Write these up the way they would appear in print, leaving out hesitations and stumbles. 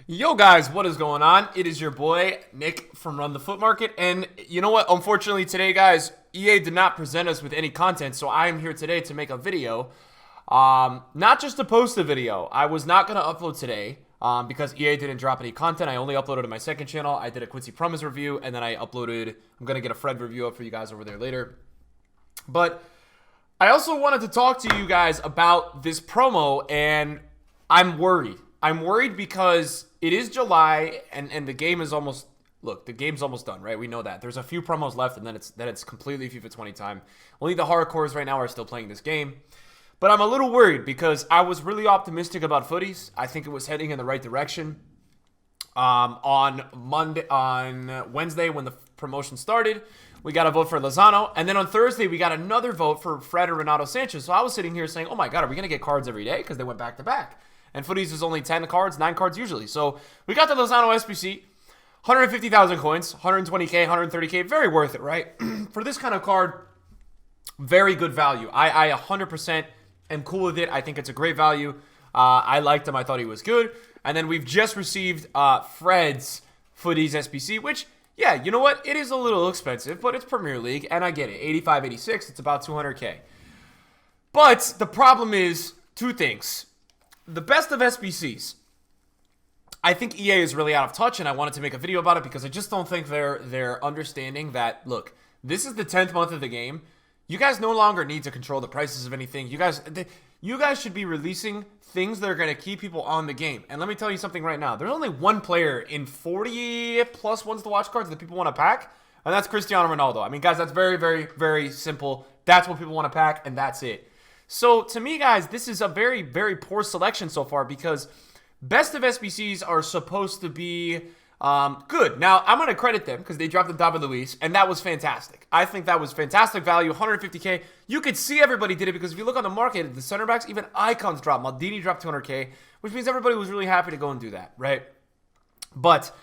Yo guys, what is going on? It is your boy Nick from Run the Foot Market, and you know what? Unfortunately today, guys, EA did not present us with any content, so I am here today to make a video. Not just to post a video. I was not going to upload today because EA didn't drop any content. I only uploaded to my second channel. I did a Quincy Promise review, and then I'm going to get a Fred review up for you guys over there later. But I also wanted to talk to you guys about this promo, and I'm worried. I'm worried because it is July, and the game is almost... Look, the game's almost done, right? We know that. There's a few promos left, and then it's completely FIFA 20 time. Only the hardcores right now are still playing this game. But I'm a little worried because I was really optimistic about Footies. I think it was heading in the right direction. On Wednesday, when the promotion started, we got a vote for Lozano. And then on Thursday, we got another vote for Fred and Renato Sanchez. So I was sitting here saying, oh my God, are we going to get cards every day? Because they went back to back. And Footies is only 10 cards, 9 cards usually. So we got the Lozano SBC. 150,000 coins, 120K, 130K, very worth it, right? For this kind of card, very good value. I 100% am cool with it. I think it's a great value. I liked him. I thought he was good. And then we've just received Fred's Footies SBC, which, yeah, you know what? It is a little expensive, but it's Premier League, and I get it. 85, 86, it's about 200K. But the problem is two things. The best of SBCs. I think EA is really out of touch, and I wanted to make a video about it because I just don't think they're understanding that, look, this is the 10th month of the game. You guys no longer need to control the prices of anything. You guys should be releasing things that are going to keep people on the game. And let me tell you something right now. There's only one player in 40 plus ones to watch cards that people want to pack, and that's Cristiano Ronaldo. I mean, guys, that's very, very, very simple. That's what people want to pack, and that's it. So, to me, guys, this is a very, very poor selection so far because... Best of SBCs are supposed to be good. Now, I'm going to credit them because they dropped the David Luiz, and that was fantastic. I think that was fantastic value, 150K. You could see everybody did it because if you look on the market, the center backs, even icons dropped. Maldini dropped 200K, which means everybody was really happy to go and do that, right? But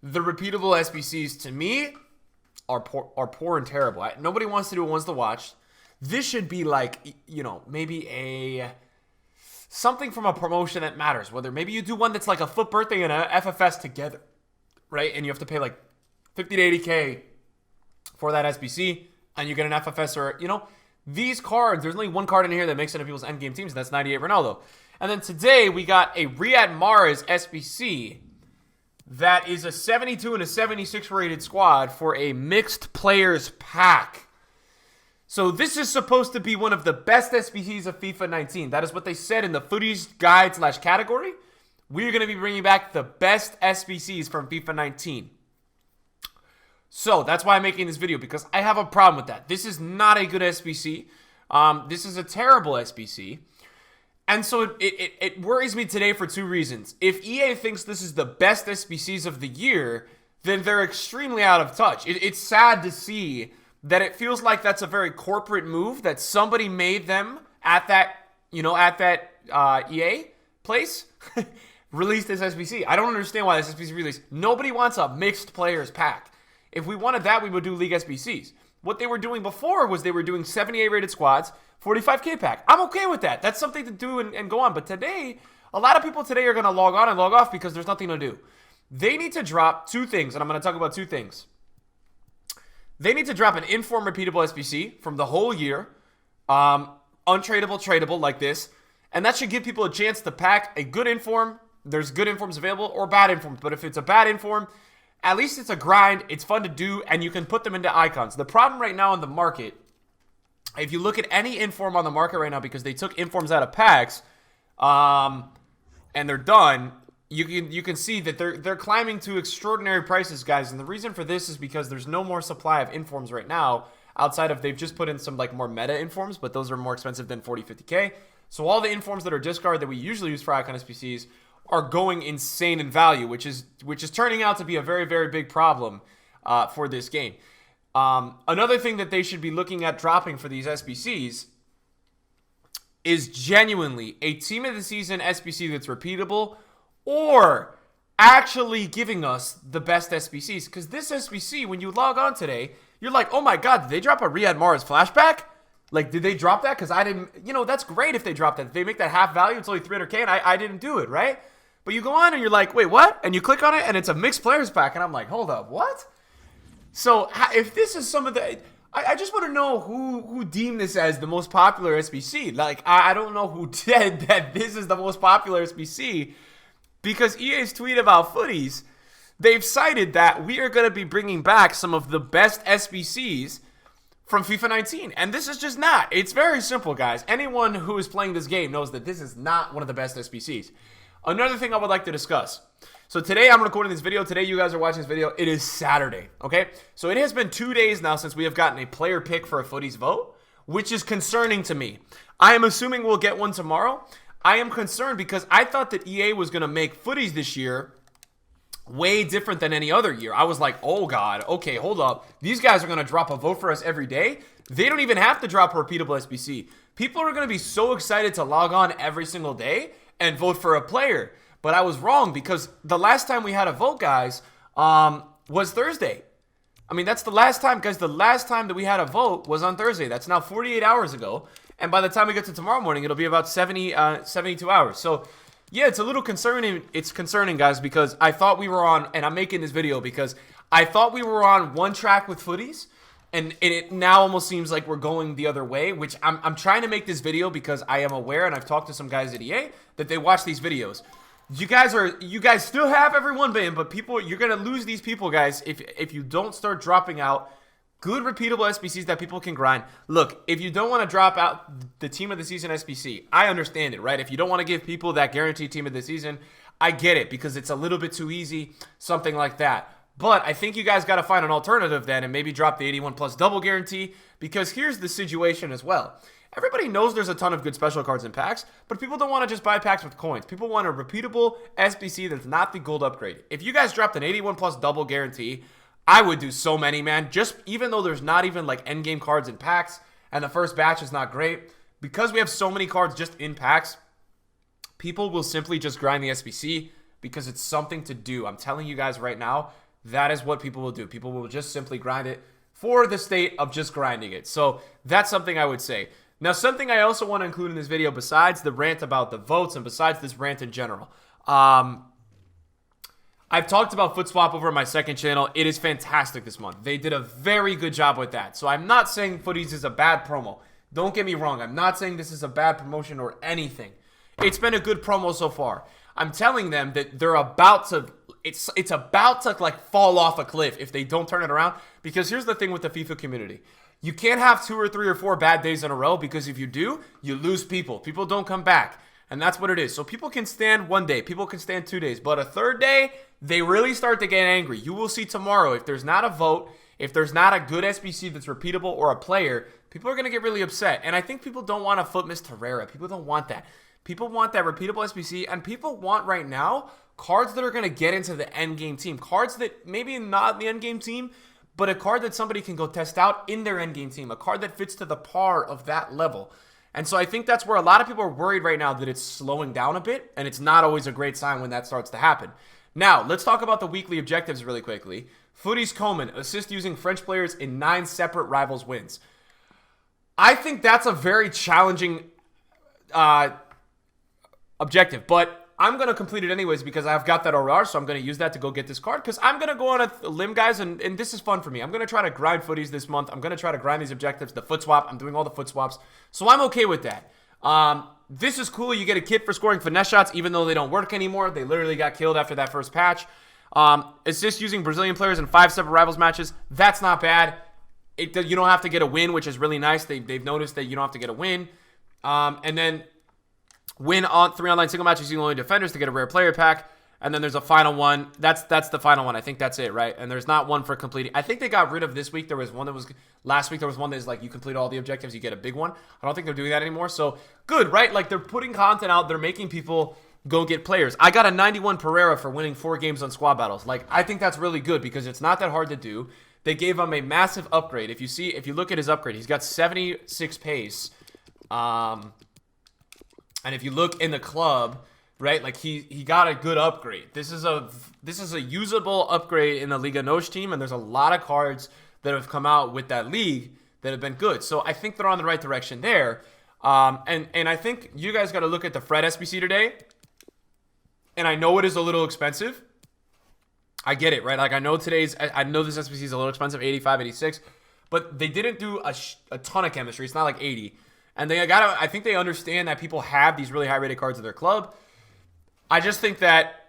the repeatable SBCs, to me, are poor and terrible. Nobody wants to do it once to watch. This should be like, you know, maybe something from a promotion that matters. Whether maybe you do one that's like a FUT birthday and a FFS together, right? And you have to pay like 50 to 80K for that SBC, and you get an FFS or, you know, these cards, there's only one card in here that makes it into people's endgame teams, and that's 98 Ronaldo. And then today, we got a Riyad Mahrez SBC that is a 72 and a 76 rated squad for a mixed players pack. So this is supposed to be one of the best SBCs of FIFA 19. That is what they said in the Footies guide / category. We're going to be bringing back the best SBCs from FIFA 19. So that's why I'm making this video, because I have a problem with that. This is not a good SBC. This is a terrible SBC. And so it worries me today for two reasons. If EA thinks this is the best SBCs of the year, then they're extremely out of touch. It's sad to see that it feels like that's a very corporate move that somebody made them at that, you know, at that EA place, released this SBC. I don't understand why this SBC released. Nobody wants a mixed players pack. If we wanted that, we would do League SBCs. What they were doing before was they were doing 78 rated squads, 45K pack. I'm okay with that. That's something to do and go on. But today, a lot of people today are going to log on and log off because there's nothing to do. They need to drop two things, and I'm going to talk about two things. They need to drop an inform repeatable SBC from the whole year, untradeable, tradable like this, and that should give people a chance to pack a good inform. There's good informs available or bad informs, but if it's a bad inform, at least it's a grind, it's fun to do, and you can put them into icons. The problem right now in the market, if you look at any inform on the market right now, because they took informs out of packs, and they're done, you can see that they're climbing to extraordinary prices, guys. And the reason for this is because there's no more supply of informs right now outside of they've just put in some like more meta informs, but those are more expensive than 40, 50K. So all the informs that are discard that we usually use for icon SPCs are going insane in value, which is turning out to be a very, very big problem for this game. Another thing that they should be looking at dropping for these SBCs is genuinely a team of the season SBC that's repeatable, or actually giving us the best SBCs. Because this SBC, when you log on today, you're like, oh my God, did they drop a Riyad Mahrez flashback? Like, did they drop that? Because I didn't, you know, that's great if they drop that. If they make that half value, it's only 300K, and I didn't do it, right? But you go on and you're like, wait, what? And you click on it and it's a mixed players pack. And I'm like, hold up, what? So if this is some of the... I just want to know who deemed this as the most popular SBC. Like, I don't know who said that this is the most popular SBC, because EA's tweet about footies, they've cited that we are going to be bringing back some of the best SBCs from FIFA 19. And this is just not. It's very simple, guys. Anyone who is playing this game knows that this is not one of the best SBCs. Another thing I would like to discuss. So today I'm recording this video. Today you guys are watching this video. It is Saturday, okay? So it has been 2 days now since we have gotten a player pick for a Footies vote, which is concerning to me. I am assuming we'll get one tomorrow. I am concerned because I thought that EA was going to make Footies this year way different than any other year. I was like, oh God, okay, hold up. These guys are going to drop a vote for us every day. They don't even have to drop a repeatable SBC. People are going to be so excited to log on every single day and vote for a player. But I was wrong, because the last time we had a vote, guys, was Thursday. I mean, that's the last time, guys. The last time that we had a vote was on Thursday. That's now 48 hours ago. And by the time we get to tomorrow morning, it'll be about 72 hours. So, yeah, it's a little concerning. It's concerning, guys, because I thought we were on, and I'm making this video because I thought we were on one track with Footies, and it now almost seems like we're going the other way, which I'm trying to make this video because I am aware, and I've talked to some guys at EA, that they watch these videos. You guys still have everyone banned, but you're gonna lose these people, guys, if you don't start dropping out good repeatable SBCs that people can grind. Look, if you don't want to drop out the team of the season SBC, I understand it, right? If you don't want to give people that guaranteed team of the season, I get it, because it's a little bit too easy, something like that. But I think you guys got to find an alternative then and maybe drop the 81 plus double guarantee, because here's the situation as well. Everybody knows there's a ton of good special cards in packs, but people don't want to just buy packs with coins. People want a repeatable SBC that's not the gold upgrade. If you guys dropped an 81 plus double guarantee, I would do so many, man. Just even though there's not even like endgame cards in packs and the first batch is not great, because we have so many cards just in packs, people will simply just grind the SBC because it's something to do. I'm telling you guys right now, that is what people will do. People will just simply grind it for the state of just grinding it. So that's something I would say. Now, something I also want to include in this video, besides the rant about the votes and besides this rant in general, I've talked about FootSwap over on my second channel. It is fantastic this month. They did a very good job with that. So I'm not saying Footies is a bad promo. Don't get me wrong. I'm not saying this is a bad promotion or anything. It's been a good promo so far. I'm telling them that they're about to... It's about to like fall off a cliff if they don't turn it around. Because here's the thing with the FIFA community. You can't have 2 or 3 or 4 bad days in a row, because if you do, you lose people. People don't come back. And that's what it is. So people can stand 1 day. People can stand 2 days. But a third day, they really start to get angry. You will see tomorrow, if there's not a vote, if there's not a good SBC that's repeatable or a player, people are going to get really upset. And I think people don't want a Foot Miss Torreira. People don't want that. People want that repeatable SBC. And people want right now cards that are going to get into the endgame team. Cards that maybe not the endgame team, but a card that somebody can go test out in their endgame team. A card that fits to the par of that level. And so I think that's where a lot of people are worried right now, that it's slowing down a bit. And it's not always a great sign when that starts to happen. Now, let's talk about the weekly objectives really quickly. Footies Coleman, assist using French players in 9 separate rivals wins. I think that's a very challenging objective, but I'm going to complete it anyways because I've got that OR, so I'm going to use that to go get this card, because I'm going to go on a limb, guys, and this is fun for me. I'm going to try to grind Footies this month. I'm going to try to grind these objectives, the foot swap. I'm doing all the foot swaps, so I'm okay with that. This is cool. You get a kit for scoring finesse shots, even though they don't work anymore. They literally got killed after that first patch. Assist using Brazilian players in 5 separate rivals matches. That's not bad. You don't have to get a win, which is really nice. They've noticed that you don't have to get a win. And then win on 3 online single matches using only defenders to get a rare player pack. And then there's a final one. That's the final one. I think that's it, right? And there's not one for completing. I think they got rid of this week. There was one that was last week. There was one that's like you complete all the objectives, you get a big one. I don't think they're doing that anymore. So good, right? Like they're putting content out. They're making people go get players. I got a 91 Pereira for winning 4 games on squad battles. Like I think that's really good because it's not that hard to do. They gave him a massive upgrade. If you look at his upgrade, he's got 76 pace. And if you look in the club, right, like he got a good upgrade. This is a usable upgrade in the Liga NOS team, and there's a lot of cards that have come out with that league that have been good. So I think they're on the right direction there. And I think you guys got to look at the Fred SBC today. and I know it is a little expensive. I get it, right? Like I know this SBC is a little expensive, 85, 86, but they didn't do a ton of chemistry. It's not like 80. And I think they understand that people have these really high rated cards in their club. I just think that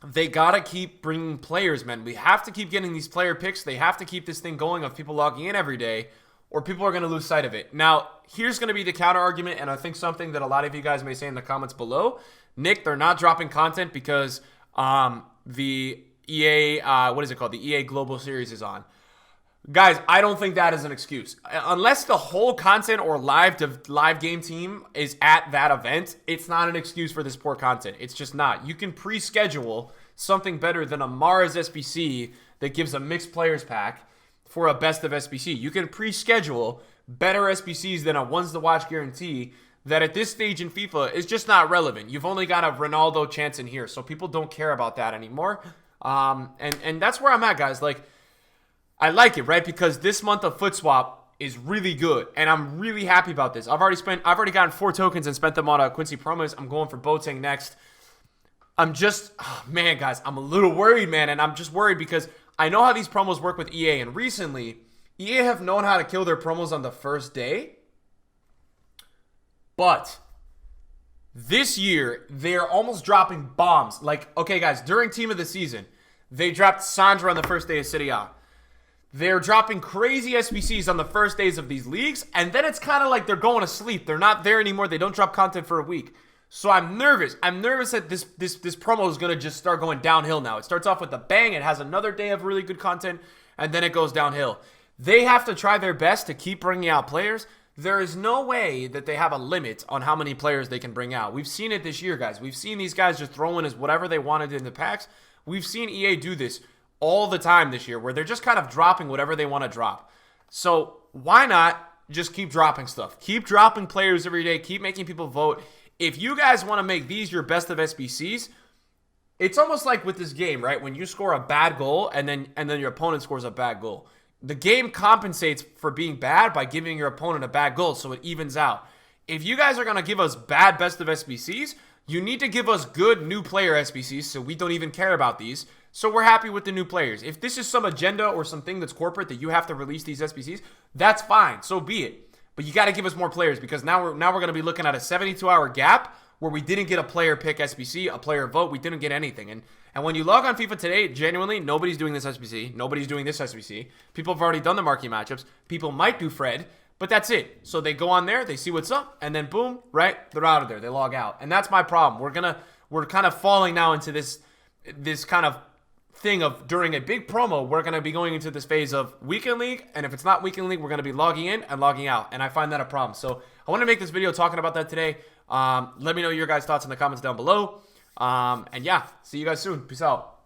they gotta keep bringing players, man. We have to keep getting these player picks. They have to keep this thing going of people logging in every day, or people are gonna lose sight of it. Now, here's gonna be the counter argument, and I think something that a lot of you guys may say in the comments below. Nick, they're not dropping content because the EA, what is it called? The EA Global Series is on. Guys, I don't think that is an excuse. Unless the whole content or live game team is at that event, it's not an excuse for this poor content. It's just not. You can pre-schedule something better than a Mars SBC that gives a mixed players pack for a best of SBC. You can pre-schedule better SBCs than a ones to watch guarantee that at this stage in FIFA is just not relevant. You've only got a Ronaldo chance in here, so people don't care about that anymore. And that's where I'm at, guys. Like, I like it, right? Because this month of Foot Swap is really good, and I'm really happy about this. I've already gotten 4 tokens and spent them on Quincy promos. I'm going for Boateng next. I'm just, man, guys, I'm a little worried, man, and I'm just worried because I know how these promos work with EA, and recently, EA have known how to kill their promos on the first day. But this year, they're almost dropping bombs. Like, okay, guys, during Team of the Season, they dropped Sandra on the first day of Serie A. They're dropping crazy SBCs on the first days of these leagues, and then it's kind of like they're going to sleep. They're not there anymore. They don't drop content for a week. So I'm nervous. I'm nervous that this promo is going to just start going downhill now. It starts off with a bang. It has another day of really good content, and then it goes downhill. They have to try their best to keep bringing out players. There is no way that they have a limit on how many players they can bring out. We've seen it this year, guys. We've seen these guys just throw in as whatever they wanted in the packs. We've seen EA do this all the time this year where they're just kind of dropping whatever they want to drop. So why not just keep dropping stuff? Keep dropping players every day. Keep making people vote. If you guys want to make these your best of SBCs, it's almost like with this game, right? When you score a bad goal and then your opponent scores a bad goal. The game compensates for being bad by giving your opponent a bad goal, so it evens out. If you guys are going to give us bad best of SBCs, you need to give us good new player SBCs so we don't even care about these. So we're happy with the new players. If this is some agenda or something that's corporate that you have to release these SBCs, that's fine. So be it. But you got to give us more players because now we're going to be looking at a 72-hour gap where we didn't get a player pick SBC, a player vote. We didn't get anything. And when you log on FIFA today, genuinely, nobody's doing this SBC. Nobody's doing this SBC. People have already done the marquee matchups. People might do Fred, but that's it. So they go on there, they see what's up, and then boom, right? They're out of there. They log out. And that's my problem. We're kind of falling now into this kind of thing of during a big promo, we're going to be going into this phase of weekend league. And if it's not weekend league, we're going to be logging in and logging out. And I find that a problem. So I want to make this video talking about that today. Let me know your guys' thoughts in the comments down below. And yeah, see you guys soon. Peace out.